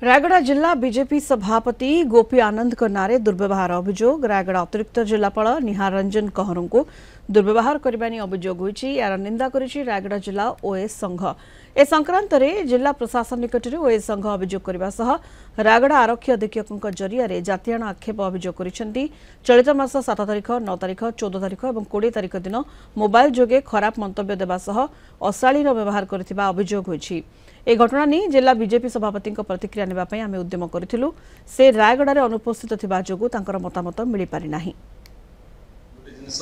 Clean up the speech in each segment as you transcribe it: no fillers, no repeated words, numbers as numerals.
रायगड़ा जिला बीजेपी सभापति गोपी आनंद नारे दुर्व्यवहार अभियोग। रायगड़ा अतिरिक्त जिलापाल निहार रंजन कहरों को दुर्व्यवहार करने अभियोग होईछि। यार निंदा करिछि रायगड़ा जिला ओएस संघ। ए संक्रांत रे जिला प्रशासन निकट में ओएस संघ अभियोग करने सह रायगड़ा आरक्षी अधीक्षक जरिया जातियाना आक्षेप अभियोग करिसेंति। चलित मास 7 तारिख 9 तारिख 14 तारिख और 20 तारिख दिन मोबाइल जोगे खराब मंतव्य देवा सह अशालीन व्यवहार करथिबा अभियोग होईछि। ए घटना नहीं जिला बीजेपी सभापति प्रतिक्रिया नेबापई आमे उद्यम करिथिलु। से रायगड़ा रे अनुपस्थित थिबा जोगु तांकर मतामत मिली पारि नाही। जिनस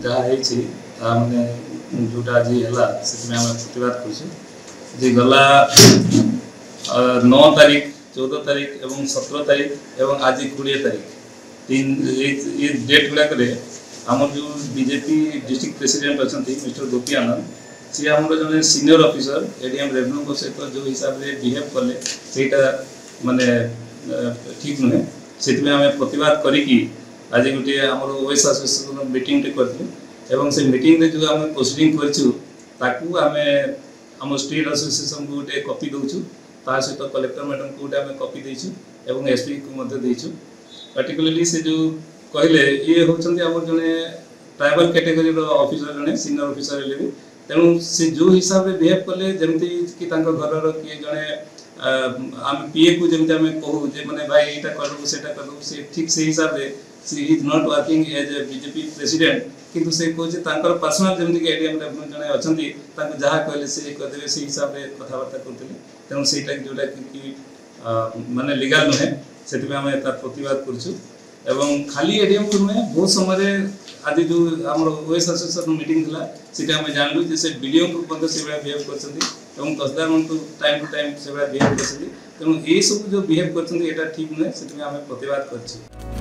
जहा हेछि ता माने जोटा जी हला सेमे हम प्रतिवाद करछु जे गला 9 तारिख 14 तारिख एवं 17 तारिख एवं आज 20 तारिख तीन ये डेट गुडा करे हमर जो बीजेपी डिस्ट्रिक्ट प्रेसिडेंट अछंती मिस्टर गोपी आनंद सी हमर जने सीनियर ऑफिसर एडीएम रेवेन्यू को सहित जो हिसाब रे बिहेव करले सेटा माने ठीक नुहे सेति हमें प्रतिवाद करी कि आज गोटे हमर ओएस एसोसिएशन मीटिंग टे करथि एवं से मीटिंग रे जो हम प्रोसीडिंग करछु ताकू हमें हम स्टेट एसोसिएशन को गोटे कॉपी दोछु ता सहित कलेक्टर मैडम को गोटे हमें कॉपी देछु एवं एसपी को मध्य देछु। पर्टिकुलरली से जो कहले ये होचंती हमर जने ट्राइबल कैटेगरी रो ऑफिसर जने सीनियर ऑफिसर ले भी तेणु से जो हिसाब से बिहेव कले जमती कि घर किए जड़े आम पीए को जमी आम कहू जे मैंने भाई यहाँ करूँ से करूँ से ठीक से हिसाब से she is not working as a BJP president किंतु से कहूँ पर्सनाल जमी एडीएम जड़े अच्छा जहाँ कहले से करदे से हिसाब से कथबार्ता करते तेणु से जोटा कि माने लीगल नुहे से प्रतिवाद करूँ एवं खाली एडीएम को नुहे बहुत समय आज जो आम ओएस एसोसिएशन मीटिंग थी सीटा आम जानलु जे वीडियो को से बिहेव कर तहसीलदार मन टाइम टू टाइम से बिहेव कर तेणु ये सब जो बिहेव कर ठीक नुहे से प्रतिवाद कर।